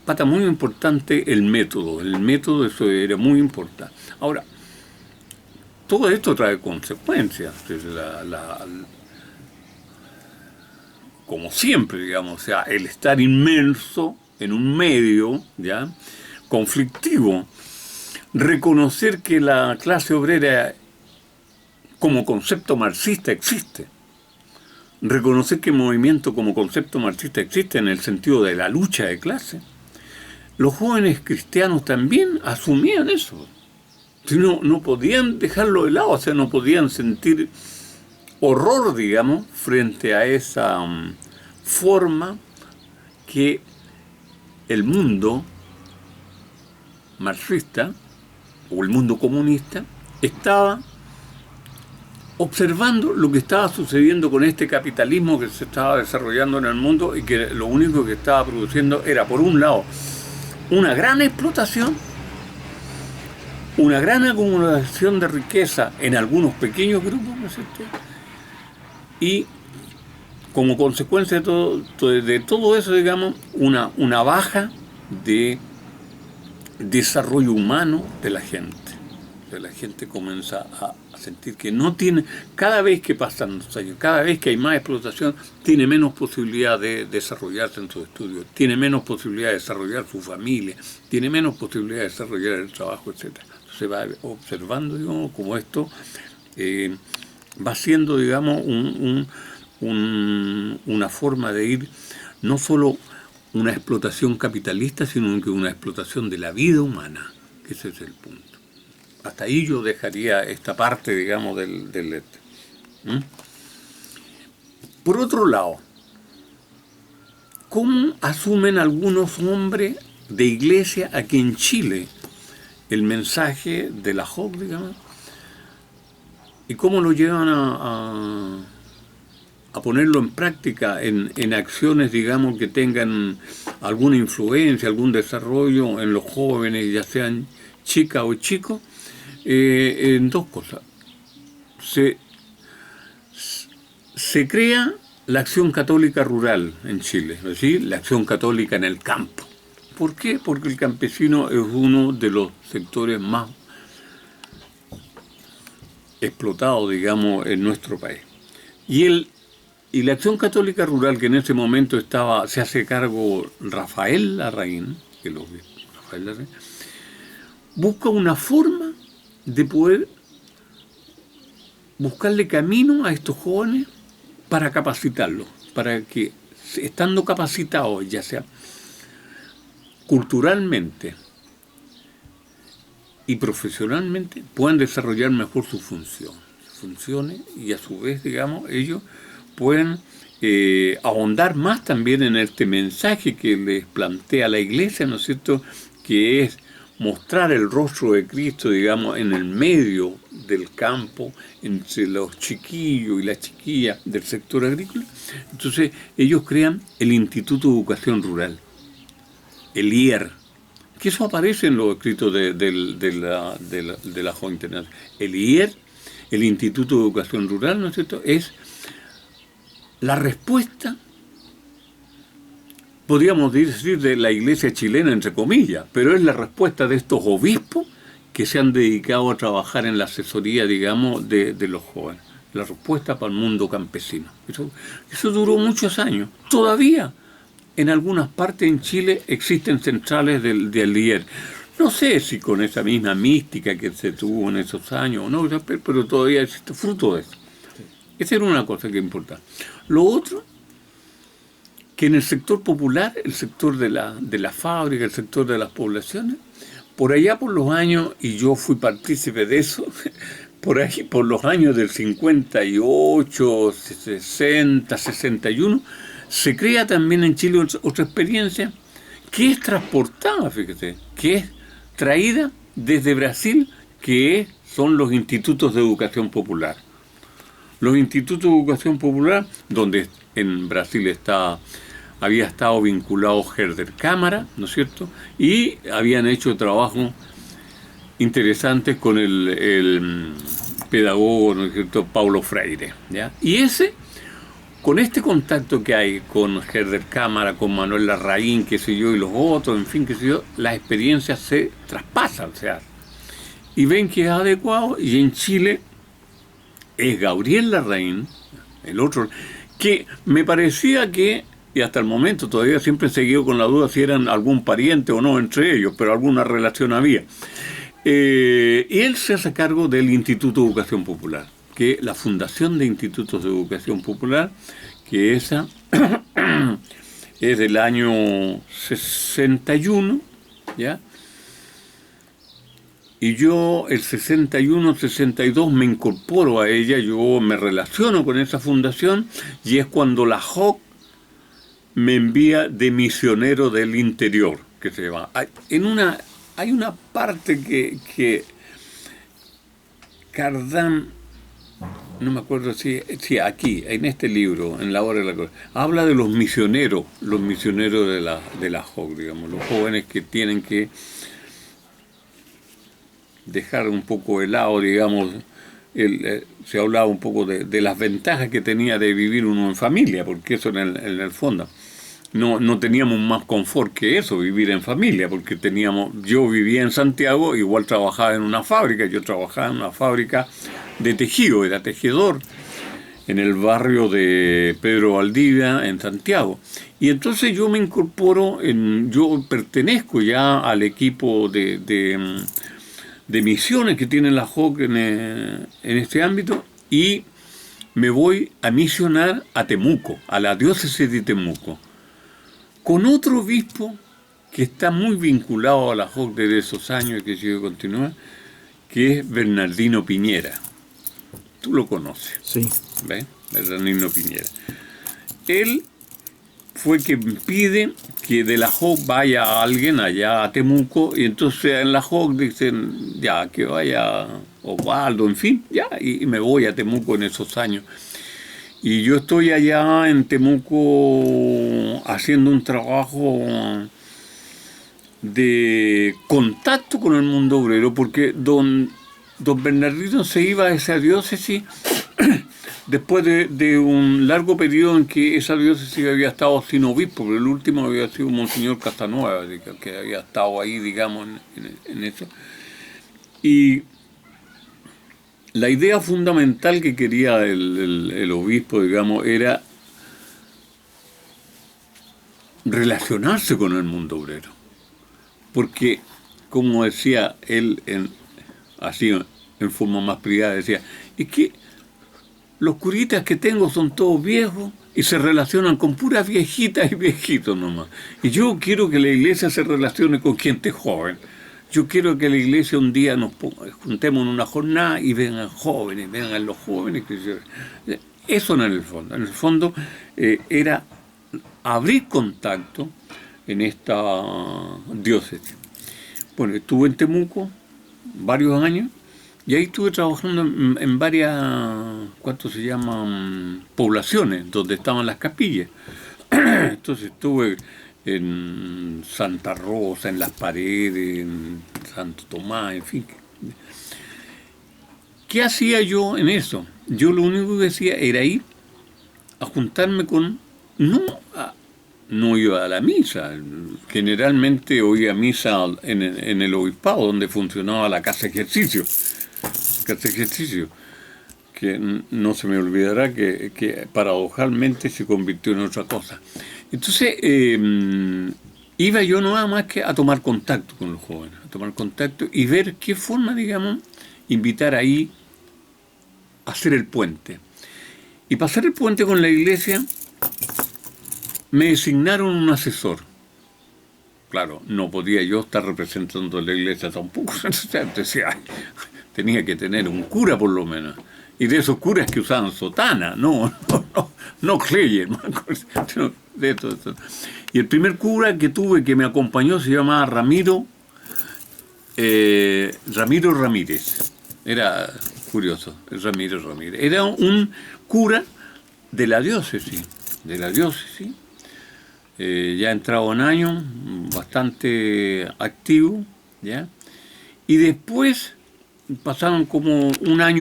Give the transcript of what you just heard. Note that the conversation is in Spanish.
pata muy importante el método. El método, eso era muy importante. Ahora, todo esto trae consecuencias. Como siempre, digamos, o sea, el estar inmerso en un medio, ¿ya?, conflictivo, reconocer que la clase obrera como concepto marxista existe, reconocer que el movimiento como concepto marxista existe en el sentido de la lucha de clase. Los jóvenes cristianos también asumían eso. No podían dejarlo de lado, o sea, no podían sentir horror, digamos, frente a esa forma que el mundo marxista o el mundo comunista estaba observando lo que estaba sucediendo con este capitalismo que se estaba desarrollando en el mundo y que lo único que estaba produciendo era, por un lado, una gran explotación, una gran acumulación de riqueza en algunos pequeños grupos, ¿no es cierto?, y como consecuencia de todo eso, digamos, una baja de desarrollo humano de la gente. La gente comienza a sentir que no tiene, cada vez que pasan los años, cada vez que hay más explotación, tiene menos posibilidad de desarrollarse en sus estudios, tiene menos posibilidad de desarrollar su familia, tiene menos posibilidad de desarrollar el trabajo, etc. Se va observando, digamos, como esto va siendo, digamos, una forma de ir, no solo una explotación capitalista, sino que una explotación de la vida humana, que ese es el punto. Hasta ahí yo dejaría esta parte, digamos, del Por otro lado, ¿cómo asumen algunos hombres de iglesia aquí en Chile el mensaje de la JOC, digamos? ¿Y cómo lo llevan a ponerlo en práctica en acciones, digamos, que tengan alguna influencia, algún desarrollo en los jóvenes, ya sean chicas o chicos? En dos cosas. Se crea la acción católica rural en Chile, ¿sí?, la acción católica en el campo. ¿Por qué? Porque el campesino es uno de los sectores más explotados, digamos, en nuestro país. Y la acción católica rural, que en ese momento se hace cargo Rafael Larraín, busca una forma de poder buscarle camino a estos jóvenes para capacitarlos, para que, estando capacitados, ya sea culturalmente y profesionalmente, puedan desarrollar mejor sus funciones y a su vez, digamos, ellos pueden ahondar más también en este mensaje que les plantea la Iglesia, ¿no es cierto?, que es mostrar el rostro de Cristo, digamos, en el medio del campo, entre los chiquillos y las chiquillas del sector agrícola. Entonces, ellos crean el Instituto de Educación Rural, el IER, que eso aparece en los escritos de la JOC Internacional. El IER, el Instituto de Educación Rural, ¿no es cierto?, es la respuesta, podríamos decir, de la iglesia chilena, entre comillas, pero es la respuesta de estos obispos que se han dedicado a trabajar en la asesoría, digamos, de los jóvenes. La respuesta para el mundo campesino. Eso duró muchos años. Todavía en algunas partes en Chile existen centrales del IER. No sé si con esa misma mística que se tuvo en esos años o no, pero todavía existe fruto de eso. Esa era una cosa que importa. Lo otro, que en el sector popular, el sector de la fábrica, el sector de las poblaciones, por allá por los años, y yo fui partícipe de eso, por los años del 58, 60, 61, se crea también en Chile otra experiencia que es transportada, fíjate, que es traída desde Brasil, que son los institutos de educación popular. Los institutos de educación popular, donde en Brasil había estado vinculado Herder Cámara, ¿no es cierto?, y habían hecho trabajos interesantes con el pedagogo, ¿no es cierto?, Paulo Freire, ¿ya? Y ese con este contacto que hay con Herder Cámara, con Manuel Larraín, qué sé yo, y los otros, en fin, qué sé yo, las experiencias se traspasan, se hacen. Y ven que es adecuado, y en Chile es Gabriel Larraín, el otro, que me parecía que, y hasta el momento todavía siempre he seguido con la duda si eran algún pariente o no entre ellos, pero alguna relación había. Y él se hace cargo del Instituto de Educación Popular, que la Fundación de Institutos de Educación Popular, que esa es del año 61, ¿ya? Y yo el 61, 62 me incorporo a ella, yo me relaciono con esa fundación, y es cuando la JOC me envía de misionero del interior, que se llama. Hay una parte que Cardán, no me acuerdo si aquí, en este libro, en la hora de la cosa, habla de los misioneros de la JOC, digamos, los jóvenes que tienen que dejar un poco de lado, digamos, se hablaba un poco de las ventajas que tenía de vivir uno en familia, porque eso en el fondo. No teníamos más confort que eso, vivir en familia, porque yo vivía en Santiago, igual trabajaba en una fábrica, yo trabajaba en una fábrica de tejido, era tejedor, en el barrio de Pedro Valdivia, en Santiago. Y entonces yo me incorporo, yo pertenezco ya al equipo de misiones que tiene la JOC en este ámbito, y me voy a misionar a Temuco, a la diócesis de Temuco, con otro obispo que está muy vinculado a la JOC desde esos años y que sigue continuando, que es Bernardino Piñera. Tú lo conoces. Sí. ¿Ves? Bernardino Piñera. Él fue quien pide que de la JOC vaya alguien allá a Temuco, y entonces en la JOC dicen, ya, que vaya Osvaldo, en fin, ya, y me voy a Temuco en esos años. Y yo estoy allá en Temuco haciendo un trabajo de contacto con el mundo obrero, porque don Bernardino se iba a esa diócesis después de un largo periodo en que esa diócesis había estado sin obispo, pero el último había sido Monseñor Castanueva, que había estado ahí, digamos, en eso. Y la idea fundamental que quería el obispo, digamos, era relacionarse con el mundo obrero. Porque, como decía él, así en forma más privada, decía, es que los curitas que tengo son todos viejos y se relacionan con puras viejitas y viejitos nomás. Y yo quiero que la iglesia se relacione con gente joven. Yo quiero que la iglesia un día nos juntemos en una jornada y vengan jóvenes, vengan los jóvenes. Eso en el fondo. En el fondo era abrir contacto en esta diócesis. Bueno, estuve en Temuco varios años, y ahí estuve trabajando en varias, ¿cuánto se llaman? Poblaciones, donde estaban las capillas. Entonces estuve en Santa Rosa, en Las Paredes, en Santo Tomás, en fin. ¿Qué hacía yo en eso? Yo lo único que hacía era ir a juntarme con... No iba a la misa. Generalmente oía misa en el obispado, donde funcionaba la casa de ejercicio. Que no se me olvidará que paradojalmente se convirtió en otra cosa. Entonces, iba yo nada más que a tomar contacto con los jóvenes, a tomar contacto y ver qué forma, digamos, invitar ahí a hacer el puente. Y para hacer el puente con la iglesia, me designaron un asesor. Claro, no podía yo estar representando a la iglesia tampoco. Decía, tenía que tener un cura por lo menos. Y de esos curas que usaban sotana, no Kleyer, de todo. Y el primer cura que tuve que me acompañó se llamaba Ramiro Ramírez. Era curioso, Ramiro Ramírez. Era un cura de la diócesis, ya entrado en años, bastante activo, ¿ya? Y después pasaron como un año